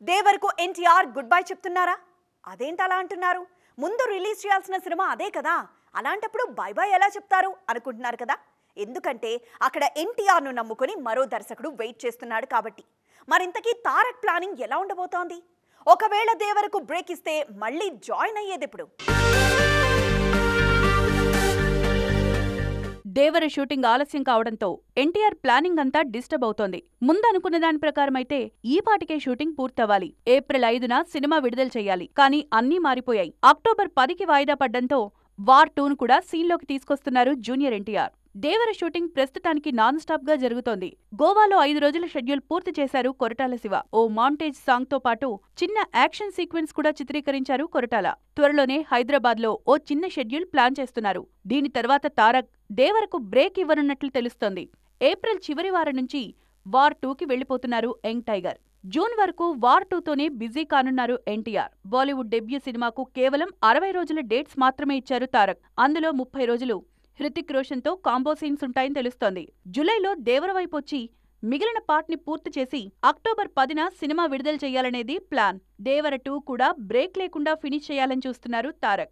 దేవరకు NTR good bye చెప్తున్నారా? అదేంటలా అంటున్నారు? ముందు రిలీజ్ చేయాల్సిన సినిమా అదే కదా, అలాంటప్పుడు బై బై ఎలా చెప్తారు అనుకుంటున్నారు కదా. ఎందుకంటే అక్కడ ఎన్టీఆర్ ను నమ్ముకొని మరో దర్శకుడు వెయిట్ చేస్తున్నాడు కాబట్టి. మరింతకీ తారక్ ప్లానింగ్ ఎలా ఉండబోతోంది? ఒకవేళ దేవరకు బ్రేక్ ఇస్తే మళ్ళీ జాయిన్ అయ్యేది ఎప్పుడు? దేవర షూటింగ్ ఆలస్యం కావడంతో ఎన్టీఆర్ ప్లానింగ్ అంతా డిస్టర్బ్ అవుతోంది. ముందనుకున్న దాని ప్రకారమైతే ఈ పాటికే షూటింగ్ పూర్తవ్వాలి. ఏప్రిల్ 5న సినిమా విడుదల చేయాలి. కానీ అన్నీ మారిపోయాయి. అక్టోబర్ 10కి వాయిదా పడ్డంతో వార్ 2ను కూడా సీన్లోకి తీసుకొస్తున్నారు జూనియర్ ఎన్టీఆర్. దేవర షూటింగ్ ప్రస్తుతానికి నాన్ స్టాప్ గా జరుగుతోంది. గోవాలో 5 రోజుల షెడ్యూల్ పూర్తి చేశారు కొరటాల శివ. ఓ మాంటేజ్ సాంగ్ తో పాటు చిన్న యాక్షన్ సీక్వెన్స్ కూడా చిత్రీకరించారు కొరటాల. త్వరలోనే హైదరాబాద్ లో ఓ చిన్న షెడ్యూల్ ప్లాన్ చేస్తున్నారు. దీని తర్వాత తారక్ దేవరకు బ్రేక్ ఇవ్వనున్నట్లు తెలుస్తోంది. ఏప్రిల్ చివరి వారం నుంచి వార్ 2కి వెళ్లిపోతున్నారు యంగ్ టైగర్. జూన్ వరకు వార్ 2తోనే బిజీ కానున్నారు ఎన్టీఆర్. బాలీవుడ్ డెబ్యూ సినిమాకు కేవలం 60 రోజుల డేట్స్ మాత్రమే ఇచ్చారు తారక్. అందులో 30 రోజులు హృతిక్ రోషన్ తో కాంబో సీన్స్ ఉంటాయని తెలుస్తోంది. జూలైలో దేవర వైపు వచ్చి మిగిలిన పార్ట్ ని పూర్తి చేసి అక్టోబర్ 10న సినిమా విడుదల చేయాలనేది ప్లాన్. దేవర 2 కూడా బ్రేక్ లేకుండా ఫినిష్ చేయాలని చూస్తున్నారు తారక్.